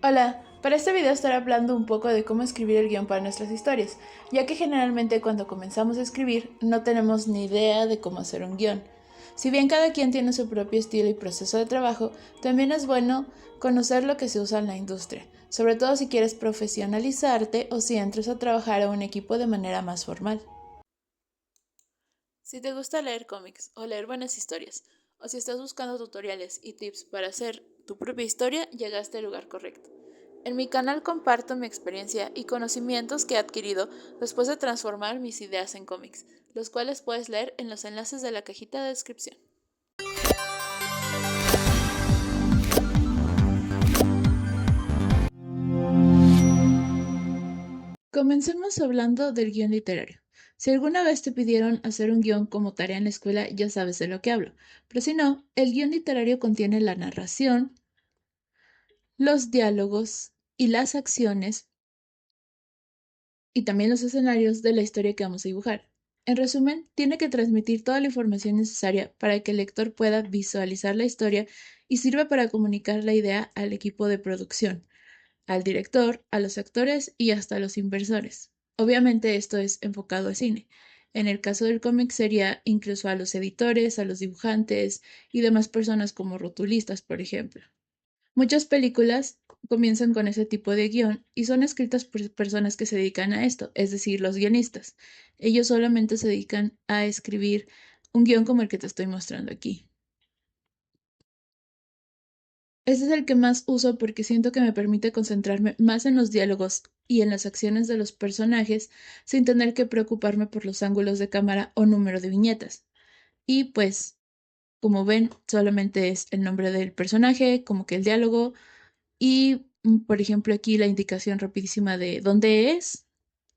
Hola, para este video estaré hablando un poco de cómo escribir el guión para nuestras historias, ya que generalmente cuando comenzamos a escribir no tenemos ni idea de cómo hacer un guión. Si bien cada quien tiene su propio estilo y proceso de trabajo, también es bueno conocer lo que se usa en la industria, sobre todo si quieres profesionalizarte o si entras a trabajar a un equipo de manera más formal. Si te gusta leer cómics o leer buenas historias, o si estás buscando tutoriales y tips para hacer tu propia historia, llegaste al lugar correcto. En mi canal comparto mi experiencia y conocimientos que he adquirido después de transformar mis ideas en cómics, los cuales puedes leer en los enlaces de la cajita de descripción. Comencemos hablando del guión literario. Si alguna vez te pidieron hacer un guión como tarea en la escuela, ya sabes de lo que hablo. Pero si no, el guión literario contiene la narración, los diálogos y las acciones y también los escenarios de la historia que vamos a dibujar. En resumen, tiene que transmitir toda la información necesaria para que el lector pueda visualizar la historia y sirve para comunicar la idea al equipo de producción, al director, a los actores y hasta a los inversores. Obviamente esto es enfocado al cine. En el caso del cómic sería incluso a los editores, a los dibujantes y demás personas como rotulistas, por ejemplo. Muchas películas comienzan con ese tipo de guión y son escritas por personas que se dedican a esto, es decir, los guionistas. Ellos solamente se dedican a escribir un guión como el que te estoy mostrando aquí. Este es el que más uso porque siento que me permite concentrarme más en los diálogos y en las acciones de los personajes sin tener que preocuparme por los ángulos de cámara o número de viñetas. Y pues, como ven, solamente es el nombre del personaje, como que el diálogo y, por ejemplo, aquí la indicación rapidísima de dónde es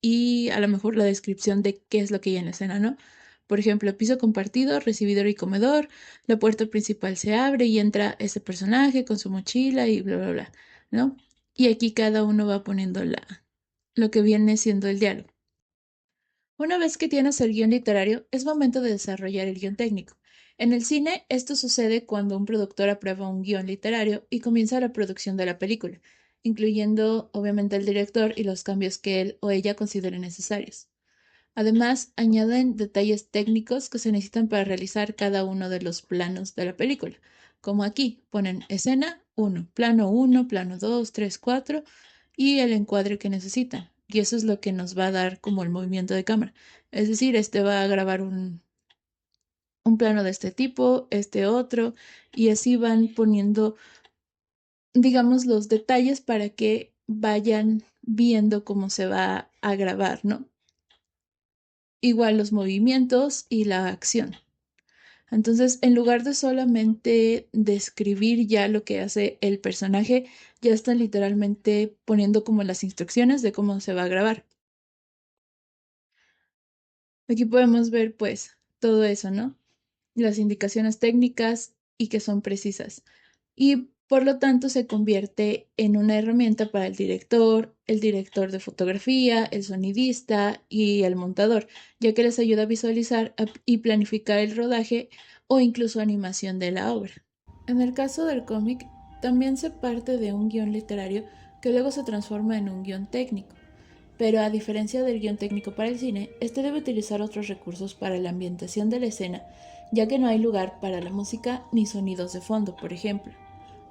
y a lo mejor la descripción de qué es lo que hay en la escena, ¿no? Por ejemplo, piso compartido, recibidor y comedor, la puerta principal se abre y entra ese personaje con su mochila y bla, bla, bla, ¿no? Y aquí cada uno va poniendo lo que viene siendo el diálogo. Una vez que tienes el guión literario, es momento de desarrollar el guión técnico. En el cine, esto sucede cuando un productor aprueba un guión literario y comienza la producción de la película, incluyendo obviamente el director y los cambios que él o ella considere necesarios. Además, añaden detalles técnicos que se necesitan para realizar cada uno de los planos de la película, como aquí ponen escena uno, plano 2, 3, 4 y el encuadre que necesitan. Y eso es lo que nos va a dar como el movimiento de cámara. Es decir, este va a grabar un plano de este tipo, este otro, y así van poniendo, digamos, los detalles para que vayan viendo cómo se va a grabar, ¿no? Igual los movimientos y la acción. Entonces, en lugar de solamente describir ya lo que hace el personaje, ya están literalmente poniendo como las instrucciones de cómo se va a grabar. Aquí podemos ver pues todo eso, ¿no? Las indicaciones técnicas y que son precisas. Y por lo tanto se convierte en una herramienta para el director de fotografía, el sonidista y el montador, ya que les ayuda a visualizar y planificar el rodaje o incluso animación de la obra. En el caso del cómic, también se parte de un guión literario que luego se transforma en un guión técnico. Pero a diferencia del guión técnico para el cine, este debe utilizar otros recursos para la ambientación de la escena, ya que no hay lugar para la música ni sonidos de fondo, por ejemplo.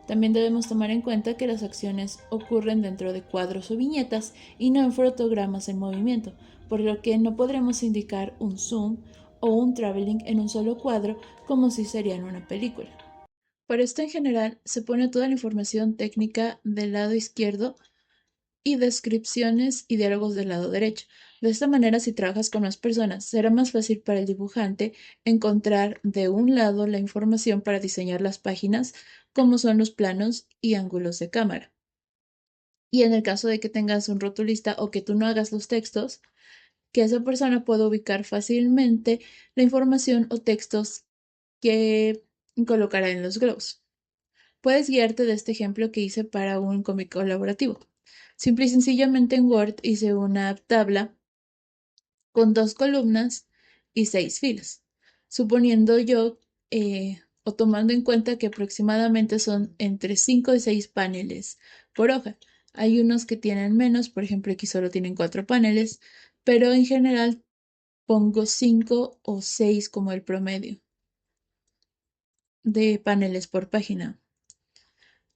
También debemos tomar en cuenta que las acciones ocurren dentro de cuadros o viñetas y no en fotogramas en movimiento, por lo que no podremos indicar un zoom o un traveling en un solo cuadro como si sería en una película. Por esto en general se pone toda la información técnica del lado izquierdo y descripciones y diálogos del lado derecho. De esta manera, si trabajas con más personas, será más fácil para el dibujante encontrar de un lado la información para diseñar las páginas, como son los planos y ángulos de cámara. Y en el caso de que tengas un rotulista o que tú no hagas los textos, que esa persona pueda ubicar fácilmente la información o textos que colocará en los globos. Puedes guiarte de este ejemplo que hice para un cómic colaborativo. Simple y sencillamente en Word hice una tabla con dos columnas y seis filas, suponiendo yo o tomando en cuenta que aproximadamente son entre 5 y 6 paneles por hoja. Hay unos que tienen menos, por ejemplo, aquí solo tienen 4 paneles, pero en general pongo 5 o 6 como el promedio de paneles por página.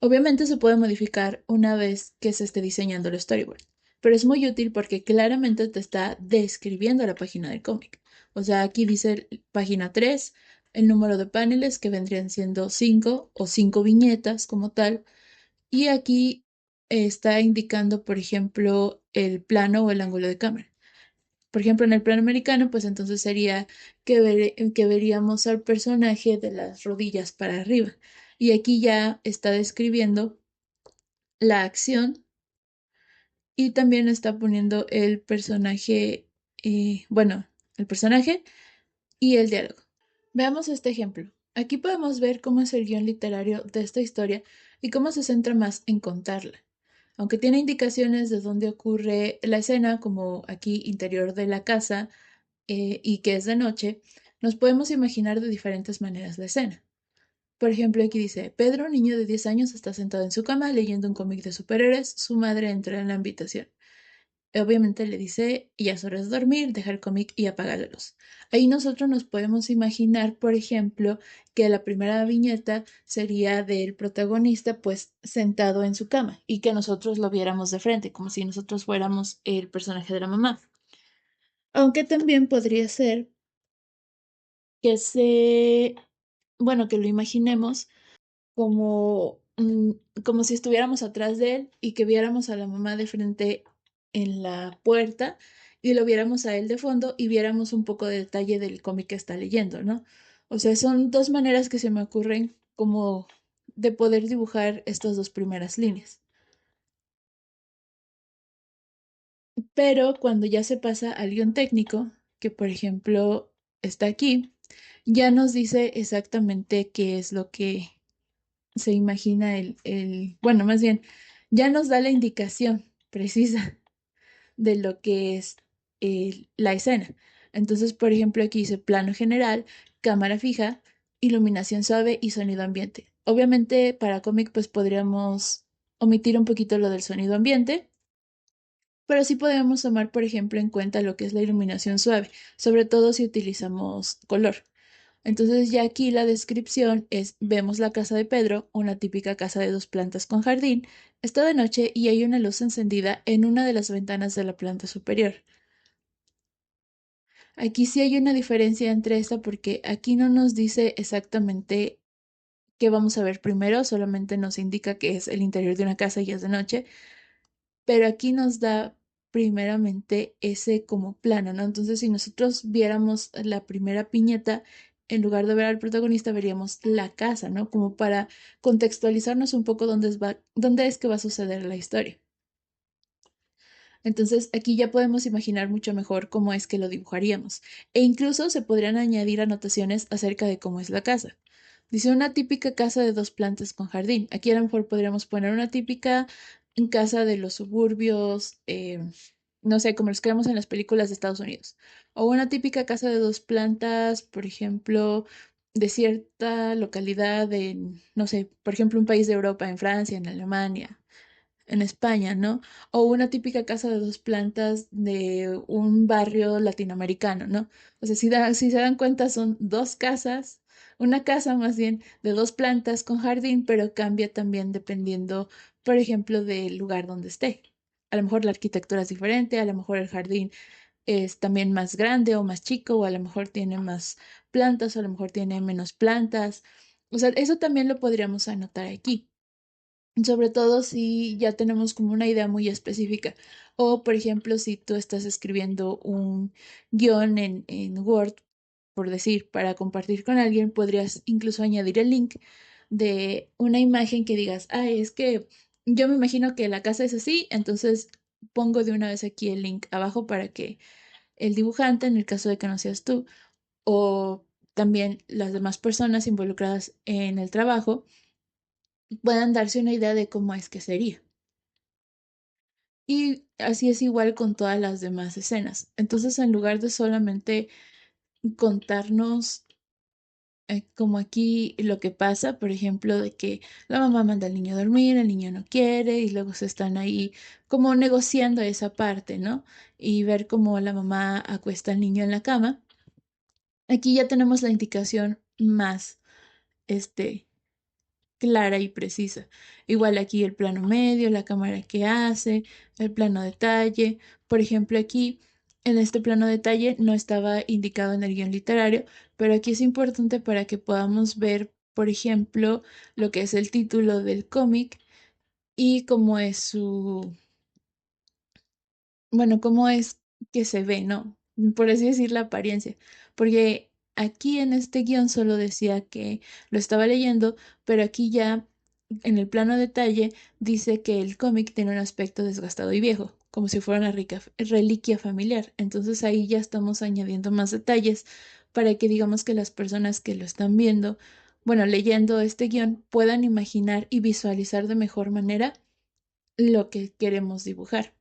Obviamente se puede modificar una vez que se esté diseñando el storyboard, pero es muy útil porque claramente te está describiendo la página del cómic. O sea, aquí dice página 3, el número de paneles que vendrían siendo 5 o 5 viñetas como tal, y aquí está indicando, por ejemplo, el plano o el ángulo de cámara. Por ejemplo, en el plano americano, pues entonces sería que veríamos al personaje de las rodillas para arriba. Y aquí ya está describiendo la acción y también está poniendo el personaje, bueno, el personaje y el diálogo. Veamos este ejemplo. Aquí podemos ver cómo es el guión literario de esta historia y cómo se centra más en contarla. Aunque tiene indicaciones de dónde ocurre la escena, como aquí interior de la casa y que es de noche, nos podemos imaginar de diferentes maneras la escena. Por ejemplo, aquí dice, Pedro, niño de 10 años, está sentado en su cama leyendo un cómic de superhéroes. Su madre entra en la habitación. Obviamente le dice, ya es hora de dormir, deja el cómic y apaga la luz. Ahí nosotros nos podemos imaginar, por ejemplo, que la primera viñeta sería del protagonista pues sentado en su cama y que nosotros lo viéramos de frente, como si nosotros fuéramos el personaje de la mamá. Aunque también podría ser que bueno, que lo imaginemos como, como si estuviéramos atrás de él y que viéramos a la mamá de frente en la puerta y lo viéramos a él de fondo y viéramos un poco de detalle del cómic que está leyendo, ¿no? O sea, son dos maneras que se me ocurren como de poder dibujar estas dos primeras líneas. Pero cuando ya se pasa al guión técnico, que por ejemplo está aquí, ya nos dice exactamente qué es lo que se imagina bueno, más bien, ya nos da la indicación precisa de lo que es la escena. Entonces, por ejemplo, aquí dice plano general, cámara fija, iluminación suave y sonido ambiente. Obviamente, para cómic, pues podríamos omitir un poquito lo del sonido ambiente, pero sí podemos tomar, por ejemplo, en cuenta lo que es la iluminación suave, sobre todo si utilizamos color. Entonces ya aquí la descripción es, vemos la casa de Pedro, una típica casa de 2 plantas con jardín. Está de noche y hay una luz encendida en una de las ventanas de la planta superior. Aquí sí hay una diferencia entre esta porque aquí no nos dice exactamente qué vamos a ver primero, solamente nos indica que es el interior de una casa y es de noche, pero aquí nos da primeramente ese como plano, ¿no? Entonces, si nosotros viéramos la primera piñeta, en lugar de ver al protagonista, veríamos la casa, ¿no? Como para contextualizarnos un poco dónde es que va a suceder la historia. Entonces, aquí ya podemos imaginar mucho mejor cómo es que lo dibujaríamos. E incluso se podrían añadir anotaciones acerca de cómo es la casa. Dice una típica casa de 2 plantas con jardín. Aquí a lo mejor podríamos poner una típica casa de los suburbios, no sé, como los que vemos en las películas de Estados Unidos. O una típica casa de 2 plantas, por ejemplo, de cierta localidad en, no sé, por ejemplo, un país de Europa, en Francia, en Alemania, en España, ¿no? O una típica casa de 2 plantas de un barrio latinoamericano, ¿no? O sea, si se dan cuenta, son 2 casas, una casa más bien de 2 plantas con jardín, pero cambia también dependiendo, por ejemplo, del lugar donde esté. A lo mejor la arquitectura es diferente, a lo mejor el jardín es también más grande o más chico, o a lo mejor tiene más plantas, o a lo mejor tiene menos plantas. O sea, eso también lo podríamos anotar aquí. Sobre todo si ya tenemos como una idea muy específica. O, por ejemplo, si tú estás escribiendo un guión en Word, por decir, para compartir con alguien, podrías incluso añadir el link de una imagen que digas, ah, es que yo me imagino que la casa es así, entonces pongo de una vez aquí el link abajo para que el dibujante, en el caso de que no seas tú, o también las demás personas involucradas en el trabajo, puedan darse una idea de cómo es que sería. Y así es igual con todas las demás escenas. Entonces, en lugar de solamente contarnos Como aquí lo que pasa, por ejemplo, de que la mamá manda al niño a dormir, el niño no quiere y luego se están ahí como negociando esa parte, ¿no? Y ver cómo la mamá acuesta al niño en la cama. Aquí ya tenemos la indicación más, este, clara y precisa. Igual aquí el plano medio, la cámara que hace, el plano detalle. Por ejemplo, aquí en este plano detalle no estaba indicado en el guión literario, pero aquí es importante para que podamos ver, por ejemplo, lo que es el título del cómic y cómo es su, bueno, cómo es que se ve, ¿no? Por así decir, la apariencia. Porque aquí en este guión solo decía que lo estaba leyendo, pero aquí ya en el plano detalle dice que el cómic tiene un aspecto desgastado y viejo, como si fuera una rica reliquia familiar. Entonces ahí ya estamos añadiendo más detalles para que digamos que las personas que lo están viendo, bueno, leyendo este guión, puedan imaginar y visualizar de mejor manera lo que queremos dibujar.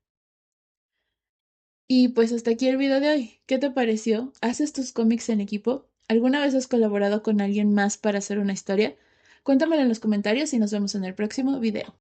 Y pues hasta aquí el video de hoy. ¿Qué te pareció? ¿Haces tus cómics en equipo? ¿Alguna vez has colaborado con alguien más para hacer una historia? Cuéntamelo en los comentarios y nos vemos en el próximo video.